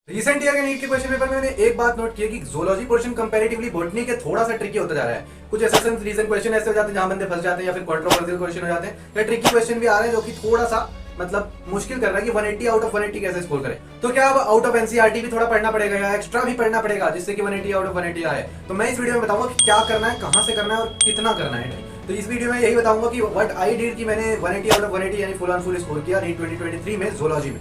Recent year के NEET के question paper में मैंने एक बात नोट की है कि जोलॉजी पोर्शन कंपैरेटिवली बॉटनी के थोड़ा सा ट्रिकी होता जा रहा है। कुछ एसेशन रीजन क्वेश्चन ऐसे हो जाते हैं जहां बंदे फंस जाते हैं, या फिर कंट्रोवर्शियल क्वेश्चन हो जाते हैं, या ट्रिकी क्वेश्चन भी आ रहे हैं जो कि थोड़ा सा मतलब मुश्किल कर रहा है कि 180 आउट ऑफ 180 कैसे स्कोर करें। तो क्या अब आउट ऑफ एनसीईआरटी भी थोड़ा पढ़ना पड़ेगा या एक्स्ट्रा भी पढ़ना पड़ेगा जिससे कि 180 आउट ऑफ 180 आए। तो मैं इस वीडियो में बताऊंगा कि क्या करना है, कहां से करना है और कितना करना है। तो इस वीडियो में यही बताऊंगा कि व्हाट आई डिड कि मैंने 180 आउट ऑफ 180 यानी फुल ऑन फुल स्कोर किया नीट 2023 में जोलॉजी में।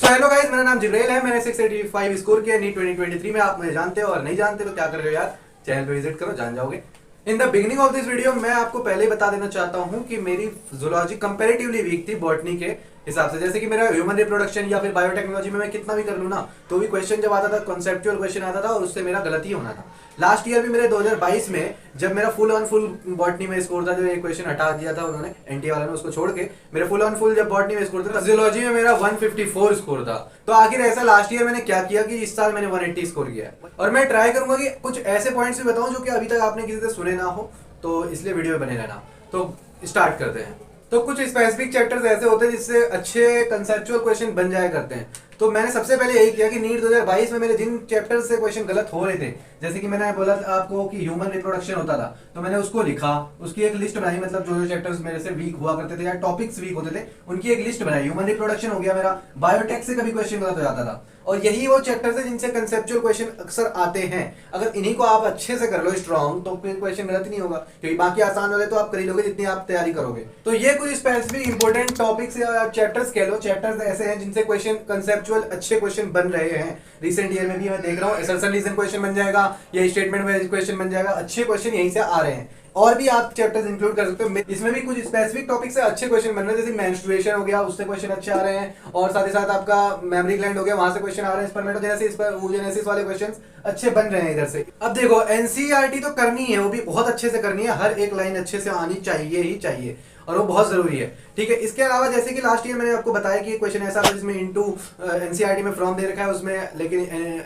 हेलो गाइस, मेरा नाम जिब्रेल है। मैंने 685 स्कोर किया नीट 2023 में। आप मुझे जानते हो और नहीं जानते तो क्या कर रहे हो यार, चैनल पे विजिट करो, जान जाओगे। In the beginning of this video मैं आपको पहले ही बता देना चाहता हूं कि मेरी जूलॉजी कंपैरेटिवली वीक थी बॉटनी के हिसाब से। जैसे कि मेरा ह्यूमन रिप्रोडक्शन या फिर बायोटेक्नोलॉजी में मैं कितना भी कर लूं ना, तो भी क्वेश्चन जब आता था कॉन्सेप्चुअल क्वेश्चन आता था और उससे मेरा गलत ही होना था। लास्ट ईयर भी मेरे 2022 में जब मेरा फुल ऑन फुल बॉटनी में स्कोर था, जो एक क्वेश्चन हटा दिया था उन्होंने एनटी वाला ने, उसको छोड़ के मेरे फुल ऑन फुल जब बॉटनी में स्कोर था, जियोलॉजी में मेरा 154 स्कोर था। तो आखिर ऐसा लास्ट ईयर मैंने क्या किया कि इस साल मैंने 180 स्कोर किया है। और मैं ट्राई करूंगा कि कुछ ऐसे पॉइंट्स भी बताऊं जो कि अभी तक आपने किसी से सुने ना हो, तो इसलिए वीडियो में बने रहना। तो स्टार्ट करते हैं। तो कुछ स्पेसिफिक चैप्टर्स ऐसे होते हैं जिससे अच्छे कंसेप्चुअल क्वेश्चन बन जाया करते हैं। तो मैंने सबसे पहले यही किया कि नीट 2022 में मेरे जिन चैप्टर्स से क्वेश्चन गलत हो रहे थे, जैसे कि मैंने बोला आपको कि ह्यूमन रिप्रोडक्शन होता था, तो मैंने उसको लिखा, उसकी एक लिस्ट बनाई, मतलब जो जो चैप्टर्स मेरे से वीक हुआ करते थे या टॉपिक्स वीक होते थे उनकी एक लिस्ट बनाई। ह्यूमन रिप्रोडक्शन हो गया मेरा, बायोटेक से कभी क्वेश्चन गलत हो जाता था, और यही वो चैप्टर्स है जिनसे कंसेप्चुअल क्वेश्चन अक्सर आते हैं। अगर इन्हीं को आप अच्छे से कर लो स्ट्रॉन्ग, तो फिर क्वेश्चन गलत नहीं होगा, क्योंकि बाकी आसान वाले तो आप कर ही लोगे जितनी आप तैयारी करोगे। तो ये कुछ स्पेसिफिक इंपॉर्टेंट टॉपिक्स या चैप्टर्स कह लो, चैप्टर्स ऐसे हैं जिनसे क्वेश्चन कंसेप्चुअल अच्छे क्वेश्चन बन रहे हैं। रिसेंट ईयर में भी मैं देख रहा हूँ असर्शन रीजन क्वेश्चन बन जाएगा या स्टेटमेंट वाइज क्वेश्चन बन जाएगा, अच्छे क्वेश्चन यहीं से आ रहे हैं। और भी आप चैप्टर्स इंक्लूड कर सकते हो, इसमें भी कुछ स्पेसिफिक टॉपिक से अच्छे क्वेश्चन बन रहे हैं, जैसे मेंस्ट्रुएशन हो गया, उससे क्वेश्चन अच्छे आ रहे हैं, और साथ ही साथ आपका मेमोरी ग्लैंड हो गया, वहां से क्वेश्चन आ रहे हैं, स्पर्मेटोजेनेसिस पर oogenesis वाले क्वेश्चंस अच्छे बन रहे हैं इधर से। अब देखो एनसीईआरटी तो करनी है, वो भी बहुत अच्छे से करनी है, हर एक लाइन अच्छे से आनी चाहिए ही चाहिए, और वो बहुत जरूरी है। ठीक है, इसके अलावा जैसे कि लास्ट ईयर मैंने आपको बताया कि क्वेश्चन ऐसा था जिसमें इनटू एनसीईआरटी में फ्रॉम दे रखा है उसमें, लेकिन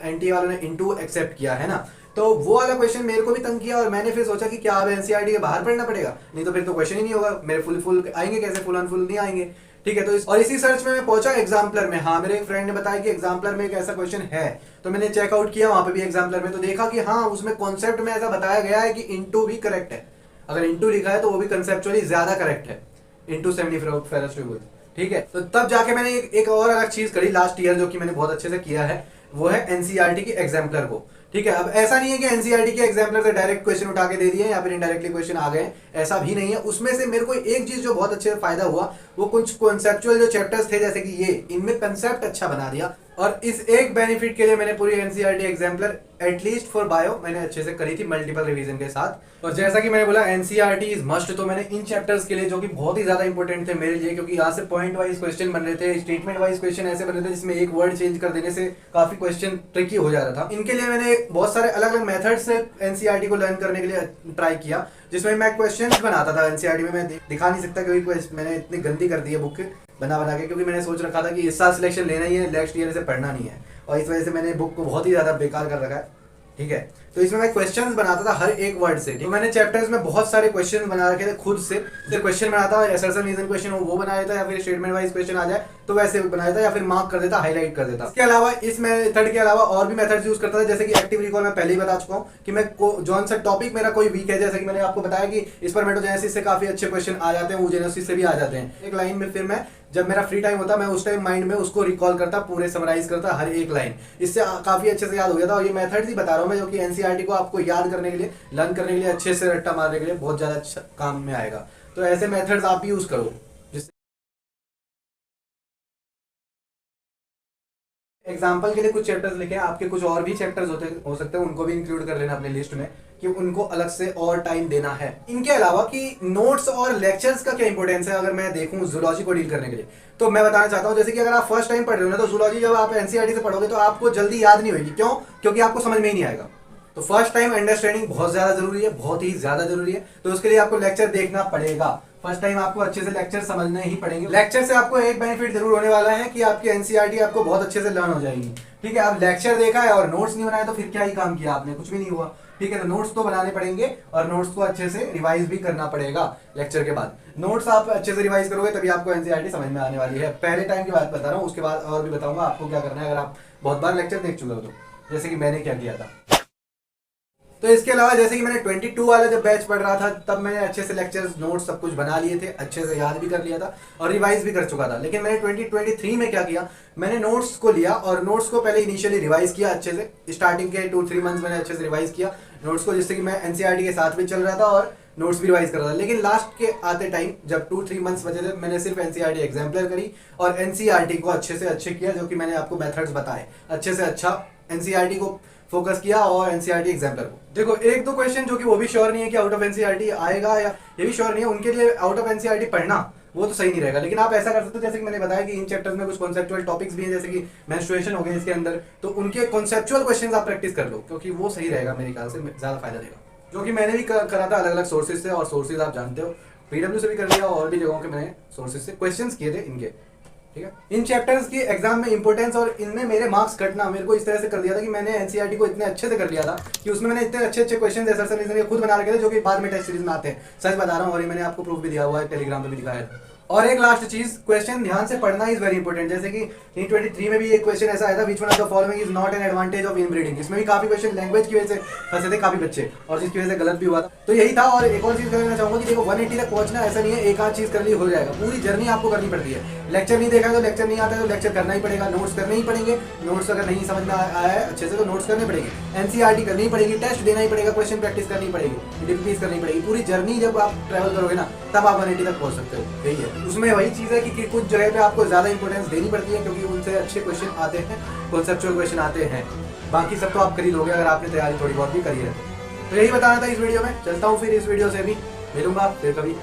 एनटी वालों ने इनटू एक्सेप्ट किया है ना, तो वो वाला क्वेश्चन मेरे को भी तंग किया। और मैंने फिर सोचा कि क्या अब एनसीईआरटी के बाहर पढ़ना पड़ेगा, नहीं तो फिर तो क्वेश्चन ही नहीं होगा, मेरे फुल आएंगे कैसे, फुल ऑन फुल नहीं आएंगे। ठीक है, तो और इसी सर्च में मैं पहुंचा एग्जाम्पलर में। हाँ, मेरे एक फ्रेंड ने बताया कि एग्जाम्पलर में एक ऐसा क्वेश्चन है, तो मैंने चेकआउट किया वहां पे भी एग्जाम्पलर में, तो देखा कि हाँ उसमें कॉन्सेप्ट में ऐसा बताया गया है कि इनटू भी करेक्ट है। अगर इनटू लिखा है तो वो भी कंसेप्चुअली ज्यादा करेक्ट है, इनटू 70 फेरस टू गुड। ठीक है, तो तब जाके मैंने एक और अलग चीज करी लास्ट ईयर जो कि मैंने बहुत अच्छे से किया है, वो है एनसीईआरटी की एग्जाम्पलर को। ठीक है, अब ऐसा नहीं है कि एनसीईआरटी के एग्जाम्पलर से डायरेक्ट क्वेश्चन उठा के दे दिए या फिर इनडायरेक्टली क्वेश्चन आ गए, ऐसा भी नहीं है। उसमें से मेरे को एक चीज जो बहुत अच्छे से फायदा हुआ, वो कुछ कॉन्सेप्चुअल जो चैप्टर्स थे, जैसे कि ये, इनमें कंसेप्ट अच्छा बना दिया। और इस एक बेनिफिट के लिए मैंने पूरी NCERT exemplar at least for bio मैंने अच्छे से करी थी मल्टीपल रिवीजन के साथ। और जैसा कि मैंने बोला एनसीईआरटी इज मस्ट, तो मैंने इन चैप्टर्स के लिए जो कि बहुत ही ज्यादा इंपॉर्टेंट थे मेरे लिए, क्योंकि यहाँ से पॉइंट वाइज क्वेश्चन बन रहे थे, स्टेटमेंट वाइज क्वेश्चन ऐसे बन रहे थे जिसमें एक वर्ड चेंज कर देने से काफी क्वेश्चन ट्रिकी हो जा रहा था। इनके लिए मैंने बहुत सारे अलग अलग मेथड से एनसीईआरटी को लर्न करने के लिए ट्राई किया, जिसमें मैं क्वेश्चंस बनाता था एनसीईआरटी में। मैं दिखा नहीं सकता क्योंकि मैंने इतनी गंदी कर दी है बुक बना बना के, क्योंकि मैंने सोच रखा था कि इस साल सिलेक्शन लेना ही है, नेक्स्ट ईयर से पढ़ना नहीं है, और इस वजह से मैंने बुक को बहुत ही ज्यादा बेकार कर रखा है। ठीक है, तो इसमें मैं क्वेश्चंस बनाता था हर एक वर्ड से। तो मैंने चैप्टर्स में बहुत सारे क्वेश्चन बना रखे थे खुद से, क्वेश्चन बनाता असर्शन रीजन क्वेश्चन हो वो बना देता, या फिर स्टेटमेंट वाइज क्वेश्चन आ जाए तो वैसे बना देता, या फिर मार्क कर देता, हाईलाइट कर देता। इसके अलावा इस मेथड के अलावा और भी मेथड्स यूज करता था, जैसे कि एक्टिव रिकॉल मैं पहले ही बता चुका हूँ कि मैं जौन सा टॉपिक मेरा कोई वीक है, जैसे कि मैंने आपको बताया कि स्पर्मेटोजेनेसिस से काफी अच्छे क्वेश्चन आ जाते हैं, oogenesis से भी आ जाते हैं एक लाइन में। फिर मैं जब मेरा फ्री टाइम होता मैं उस टाइम माइंड में उसको रिकॉल करता, पूरे समराइज करता हर एक लाइन, इससे काफी अच्छे से याद हो गया था। और ये मेथड्स ही बता रहा हूँ मैं, जो कि एनसीईआरटी को आपको याद करने के लिए, लर्न करने के लिए, अच्छे से रट्टा मारने के लिए बहुत ज्यादा अच्छा काम में आएगा। तो ऐसे मेथड्स आप यूज करो। एग्जाम्पल के लिए कुछ चैप्टर्स लिखे हैं, आपके कुछ और भी चैप्टर्स हो सकते हैं, उनको भी इंक्लूड कर लेना अपने लिस्ट में कि उनको अलग से और टाइम देना है। इनके अलावा कि नोट्स और लेक्चर्स का क्या इंपॉर्टेंस है, अगर मैं देखूं जूलॉजी को डील करने के लिए, तो मैं बताना चाहता हूं, जैसे कि अगर आप फर्स्ट टाइम पढ़ रहे हो ना, तो जूलॉजी जब आप एनसीईआरटी से पढ़ोगे तो आपको जल्दी याद नहीं होगी। क्यों? क्योंकि आपको समझ में ही नहीं आएगा। तो फर्स्ट टाइम अंडरस्टैंडिंग बहुत ज्यादा जरूरी है, बहुत ही ज्यादा जरूरी है। तो उसके लिए आपको लेक्चर देखना पड़ेगा, फर्स्ट टाइम आपको अच्छे से लेक्चर समझने ही पड़ेंगे। लेक्चर से आपको एक बेनिफिट जरूर होने वाला है कि आपकी एनसीईआरटी आपको बहुत अच्छे से लर्न हो जाएगी। ठीक है, अब लेक्चर देखा है और नोट्स नहीं बनाए तो फिर क्या ही काम किया आपने, कुछ भी नहीं हुआ। ठीक है, तो नोट्स तो बनाने पड़ेंगे और नोट्स को अच्छे से रिवाइज भी करना पड़ेगा लेक्चर के बाद। नोट्स आप अच्छे से रिवाइज करोगे तभी आपको एनसीईआरटी समझ में आने वाली है। पहले टाइम की बात बता रहा हूँ, उसके बाद और भी बताऊंगा आपको क्या करना है अगर आप बहुत बार लेक्चर देख चुके हो तो, जैसे कि मैंने क्या किया था। तो इसके अलावा जैसे कि मैंने 22 वाला जब बैच पढ़ रहा था तब मैंने अच्छे से लेक्चर्स नोट्स सब कुछ बना लिए थे, अच्छे से याद भी कर लिया था और रिवाइज भी कर चुका था। लेकिन मैंने 2023 में क्या किया, मैंने नोट्स को लिया और नोट्स को पहले इनिशियली रिवाइज किया अच्छे से। स्टार्टिंग के 2-3 मंथ्स मैंने अच्छे से रिवाइज किया नोट्स को, जिससे कि मैं एनसीईआरटी के साथ भी चल रहा था और नोट्स भी रिवाइज कर रहा था। लेकिन लास्ट के आते टाइम जब 2-3 मंथ्स बचे थे, मैंने सिर्फ एनसीईआरटी एग्जाम्पलर करी और एनसीईआरटी को अच्छे से अच्छे किया, जो कि मैंने आपको मेथड्स बताए। अच्छे से अच्छा एनसीईआरटी को फोकस किया और एनसीईआरटी एग्जाम्पलर को। देखो, एक दो क्वेश्चन जो कि वो भी श्योर नहीं है कि आउट ऑफ एनसीईआरटी आएगा, या ये भी श्योर नहीं है, उनके लिए आउट ऑफ एनसीईआरटी पढ़ना वो तो सही नहीं रहेगा। लेकिन आप ऐसा कर सकते हो, जैसे कि मैंने बताया कि इन चैप्टर्स में कुछ कॉन्सेप्चुअल टॉपिक्स भी हैं, जैसे कि मेंस्ट्रुएशन हो गए इसके अंदर, तो उनके कॉन्सेप्चुअल क्वेश्चंस आप प्रैक्टिस कर लो, क्योंकि वो सही रहेगा, मेरे ख्याल से ज्यादा फायदा देगा। जो कि मैंने भी करा था अलग अलग सोर्सेज से, और सोर्सेज आप जानते हो, पीडब्ल्यू से भी कर लिया और भी जगहों के मैंने सोर्सेज से क्वेश्चंस किए थे इनके। ठीक है, इन चैप्टर्स की एग्जाम में इंपॉर्टेंस और इनमें मेरे मार्क्स कटना मेरे को इस तरह से कर दिया था कि मैंने एनसीईआरटी को इतने अच्छे से कर लिया था कि उसमें मैंने इतने अच्छे अच्छे क्वेश्चन एसर्शन खुद बना रखे थे, जो कि बाद में टेस्ट सीरीज में आते हैं। सच बता रहा हूँ, और ये मैंने आपको प्रूफ भी दिया हुआ है, टेलीग्राम पे भी दिखाया है। और एक लास्ट चीज, क्वेश्चन ध्यान से पढ़ना इज वेरी इंपॉर्टेंट। जैसे कि 23 में भी एक क्वेश्चन ऐसा आया था, which one of the following is not an advantage of inbreeding. इसमें भी काफी क्वेश्चन लैंग्वेज की वजह से फंसे थे काफी बच्चे, और जिसकी वजह से गलत भी हुआ था। तो यही था। और एक और चीज कहना चाहूंगा कि देखो, 180 तक पहुंचना ऐसा नहीं है एक आध चीज कर ली हो जाएगा, पूरी जर्नी आपको करनी पड़ती है। लेक्चर नहीं देखा तो लेक्चर नहीं आता है तो लेक्चर करना ही पड़ेगा, नोट्स करने ही पड़ेंगे, नोट्स अगर नहीं समझ में आया है अच्छे से तो नोट्स करने पड़ेंगे, एनसीईआरटी करनी ही पड़ेगी, टेस्ट देना ही पड़ेगा, क्वेश्चन प्रैक्टिस करनी पड़ेगी, डिप्टीज करनी पड़ेगी। पूरी जर्नी जब आप ट्रैवल करोगे ना, तब आप 180 तक पहुंच सकते हो। यही है उसमें, वही चीज है कि कुछ जगह पे आपको ज्यादा इंपॉर्टेंस देनी पड़ती है, क्योंकि उनसे अच्छे क्वेश्चन आते हैं, कॉन्सेप्चुअल क्वेश्चन आते हैं। बाकी सब तो आप कर ही लोगे अगर आपने तैयारी थोड़ी बहुत भी करी है तो। यही बताना था इस वीडियो में। चलता हूँ फिर, इस वीडियो से भी मिलूंगा फिर कभी।